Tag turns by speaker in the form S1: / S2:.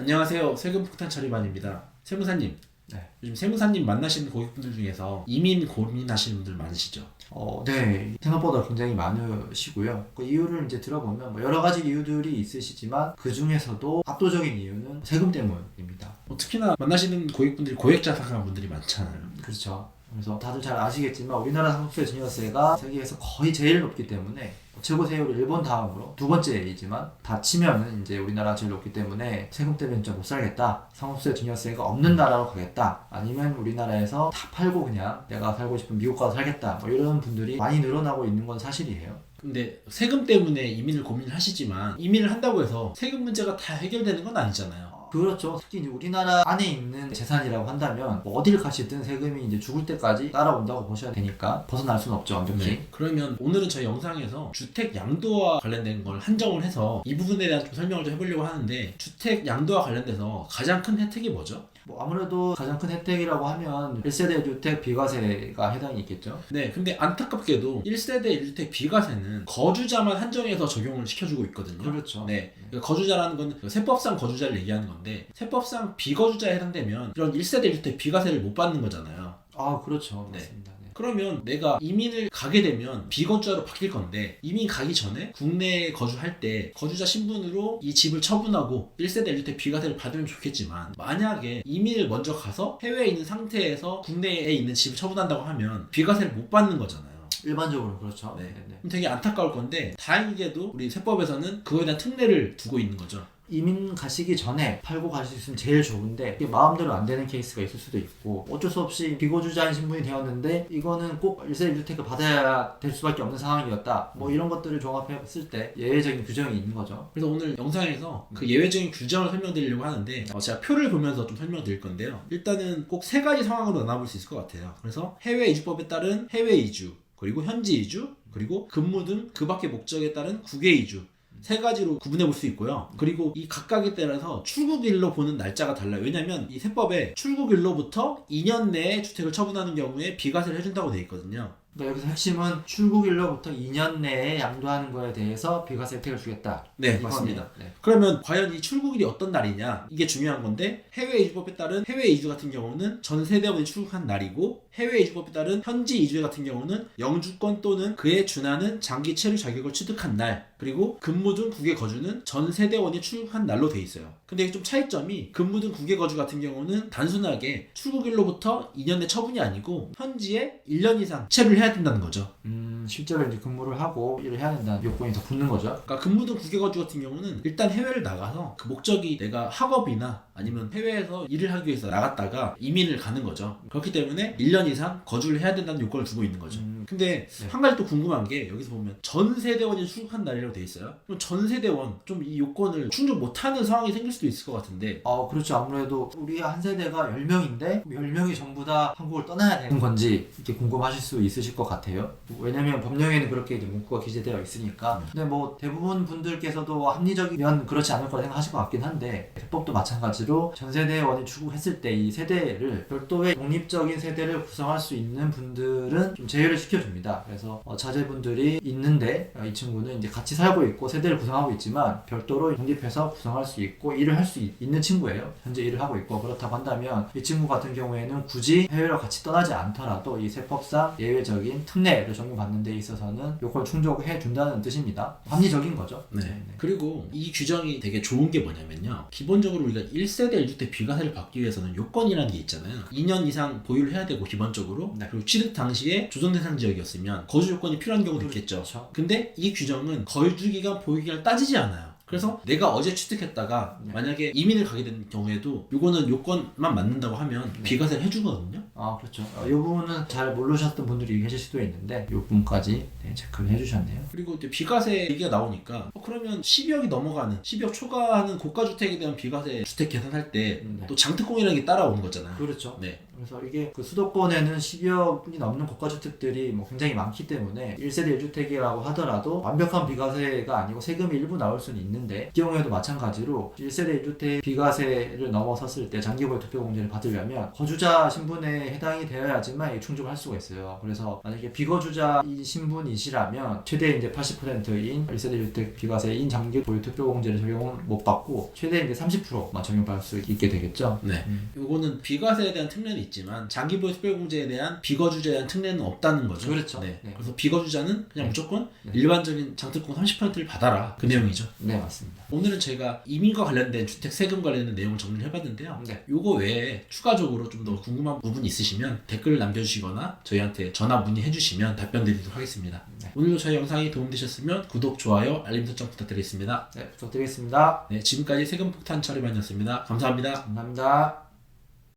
S1: 안녕하세요. 세금 폭탄 처리반입니다. 세무사님,
S2: 네.
S1: 요즘 세무사님 만나시는 고객분들 중에서 이민 고민하시는 분들 많으시죠?
S2: 네. 생각보다 굉장히 많으시고요. 그 이유를 이제 들어보면 뭐 여러 가지 이유들이 있으시지만 그 중에서도 압도적인 이유는 세금 때문입니다.
S1: 특히나 만나시는 고객분들이 고액자 상한 분들이 많잖아요.
S2: 그렇죠. 그래서 다들 잘 아시겠지만 우리나라 상속세 증여세가 세계에서 거의 제일 높기 때문에 최고 세율이 일본 다음으로 두 번째이지만 다 치면은 이제 우리나라가 제일 높기 때문에 세금 때문에 진짜 못 살겠다. 상속세 증여세가 없는 나라로 가겠다. 아니면 우리나라에서 다 팔고 그냥 내가 살고 싶은 미국 가서 살겠다. 뭐 이런 분들이 많이 늘어나고 있는 건 사실이에요.
S1: 근데 세금 때문에 이민을 고민을 하시지만 이민을 한다고 해서 세금 문제가 다 해결되는 건 아니잖아요.
S2: 그렇죠. 특히 이제 우리나라 안에 있는 재산이라고 한다면 뭐 어딜 가시든 세금이 이제 죽을 때까지 따라온다고 보셔야 되니까 벗어날 수는 없죠, 완벽히.
S1: 네. 그러면 오늘은 저희 영상에서 주택 양도와 관련된 걸 한정을 해서 이 부분에 대한 좀 설명을 좀 해보려고 하는데, 주택 양도와 관련돼서 가장 큰 혜택이 뭐죠?
S2: 뭐 아무래도 가장 큰 혜택이라고 하면 1세대 주택 비과세가 해당이 있겠죠.
S1: 네, 근데 안타깝게도 1세대 1주택 비과세는 거주자만 한정해서 적용을 시켜주고 있거든요.
S2: 그렇죠.
S1: 네, 그러니까 거주자라는 건 세법상 거주자를 얘기하는 건데, 세법상 비거주자에 해당되면 이런 1세대 1주택 비과세를 못 받는 거잖아요.
S2: 아, 그렇죠.
S1: 네.
S2: 맞습니다. 네.
S1: 그러면 내가 이민을 가게 되면 비거주자로 바뀔 건데, 이민 가기 전에 국내에 거주할 때 거주자 신분으로 이 집을 처분하고 1세대 1주택 비과세를 받으면 좋겠지만, 만약에 이민을 먼저 가서 해외에 있는 상태에서 국내에 있는 집을 처분한다고 하면 비과세를 못 받는 거잖아요.
S2: 일반적으로 그렇죠.
S1: 네.
S2: 네.
S1: 그럼 되게 안타까울 건데, 다행히게도 우리 세법에서는 그거에 대한 특례를 두고 있는 거죠.
S2: 이민 가시기 전에 팔고 갈 수 있으면 제일 좋은데 이게 마음대로 안 되는 케이스가 있을 수도 있고 어쩔 수 없이 비거주자인 신분이 되었는데 이거는 꼭 1세대 1주택을 받아야 될 수밖에 없는 상황이었다. 뭐 이런 것들을 종합해 봤을 때 예외적인 규정이 있는 거죠.
S1: 그래서 오늘 영상에서 그 예외적인 규정을 설명드리려고 하는데, 제가 표를 보면서 좀 설명드릴 건데요. 일단은 꼭 세 가지 상황으로 나눠볼 수 있을 것 같아요. 그래서 해외 이주법에 따른 해외 이주, 그리고 현지 이주, 그리고 근무 등 그 밖의 목적에 따른 국외 이주, 세 가지로 구분해 볼 수 있고요. 그리고 이 각각에 따라서 출국일로 보는 날짜가 달라요. 왜냐면 이 세법에 출국일로부터 2년 내에 주택을 처분하는 경우에 비과세를 해준다고 되어 있거든요.
S2: 그러니까 여기서 핵심은 출국일로부터 2년 내에 양도하는 거에 대해서 비과세 혜택을 주겠다.
S1: 네,
S2: 이거네요.
S1: 맞습니다.
S2: 네.
S1: 그러면 과연 이 출국일이 어떤 날이냐, 이게 중요한 건데, 해외 이주법에 따른 해외 이주 같은 경우는 전 세대원이 출국한 날이고, 해외 이주법에 따른 현지 이주 같은 경우는 영주권 또는 그에 준하는 장기 체류 자격을 취득한 날, 그리고 근무 등 국외 거주는 전 세대원이 출국한 날로 돼 있어요. 근데 이게 좀 차이점이, 근무 등 국외 거주 같은 경우는 단순하게 출국일로부터 2년 내 처분이 아니고 현지에 1년 이상 체류를 해야 된다는 거죠.
S2: 실제로 이제 근무를 하고 일을 해야 된다는 요건이 더 붙는 거죠.
S1: 그러니까 근무 등 국외 거주 같은 경우는 일단 해외를 나가서 그 목적이 내가 학업이나 아니면 해외에서 일을 하기 위해서 나갔다가 이민을 가는 거죠. 그렇기 때문에 1년 이상 거주를 해야 된다는 요건을 두고 있는 거죠. 근데
S2: 네.
S1: 한 가지 또 궁금한 게, 여기서 보면 전 세대원이 출국한 날이라고 돼 있어요. 그럼 전 세대원 좀 이 요건을 충족 못하는 상황이 생길 수도 있을 것 같은데.
S2: 그렇죠. 아무래도 우리 한 세대가 10명인데 10명이 전부 다 한국을 떠나야 되는 건지 이렇게 궁금하실 수 있으실 것 같아요. 왜냐면 법령에는 그렇게 이제 문구가 기재되어 있으니까. 근데 뭐 대부분 분들께서도 합리적이면 그렇지 않을 거라 생각하실 것 같긴 한데, 세법도 마찬가지로 전 세대원이 출국했을 때 이 세대를 별도의 독립적인 세대를 구성할 수 있는 분들은 좀 제외를 시켜줍니다. 그래서 자제분들이 있는데 이 친구는 이제 같이 살고 있고 세대를 구성하고 있지만 별도로 독립해서 구성할 수 있고 일을 할 수 있는 친구예요. 현재 일을 하고 있고. 그렇다고 한다면 이 친구 같은 경우에는 굳이 해외로 같이 떠나지 않더라도 이 세법상 예외적인 특례를 적용받는 데 있어서는 요걸 충족해 준다는 뜻입니다. 합리적인 거죠.
S1: 네. 그리고 이 규정이 되게 좋은 게 뭐냐면요, 기본적으로 우리가 1세대 1주택 비과세를 받기 위해서는 요건이라는 게 있잖아요. 2년 이상 보유를 해야 되고 기본적으로.
S2: 네.
S1: 그리고 취득 당시에 조정대상 지역이었으면 거주 요건이 필요한 경우도 있겠죠.
S2: 그렇죠.
S1: 근데 이 규정은 거주기간, 보유기간을 따지지 않아요. 그래서 내가 어제 취득했다가 만약에 이민을 가게 된 경우에도 요거는 요건만 맞는다고 하면 비과세를 해주거든요.
S2: 그렇죠. 이 부분은 잘 모르셨던 분들이 계실 수도 있는데 이 부분까지 체크를 해주셨네요.
S1: 그리고 이제 비과세 얘기가 나오니까, 그러면 12억이 넘어가는, 12억 초과하는 고가주택에 대한 비과세 주택 계산할 때 또 장특공이라는 게 따라오는 거잖아요.
S2: 그렇죠.
S1: 네.
S2: 그래서 이게 그 수도권에는 12억이 넘는 고가주택들이 뭐 굉장히 많기 때문에 1세대 1주택이라고 하더라도 완벽한 비과세가 아니고 세금이 일부 나올 수는 있는 있는데 이 경우에도 마찬가지로 1세대 1주택 비과세를 넘어섰을 때 장기보유 투표공제를 받으려면 거주자 신분에 해당이 되어야지만 충족을 할 수가 있어요. 그래서 만약에 비거주자인 신분이시라면 최대 이제 80%인 1세대 1주택 비과세인 장기보유 투표공제를 적용을 못 받고 최대 이제 30%만 적용받을 수 있게 되겠죠.
S1: 네. 요거는 비과세에 대한 특례는 있지만 장기보유 특별공제에 대한 비거주자에 대한 특례는 없다는 거죠.
S2: 그렇죠.
S1: 네.
S2: 네.
S1: 그래서 비거주자는 그냥
S2: 네.
S1: 무조건
S2: 네.
S1: 일반적인 장특권 30%를 받아라. 그 내용이죠.
S2: 네, 맞습니다.
S1: 오늘은 제가 이민과 관련된 주택 세금 관련된 내용을 정리를 해봤는데요.
S2: 네.
S1: 요거 외에 추가적으로 좀 더 궁금한 부분이 있으시면 댓글을 남겨주시거나 저희한테 전화 문의해주시면 답변 드리도록 하겠습니다.
S2: 네.
S1: 오늘도 저희 영상이 도움되셨으면 구독, 좋아요, 알림 설정 부탁드리겠습니다.
S2: 네, 부탁드리겠습니다.
S1: 네, 지금까지 세금 폭탄 처리반이었습니다. 감사합니다.
S2: 감사합니다.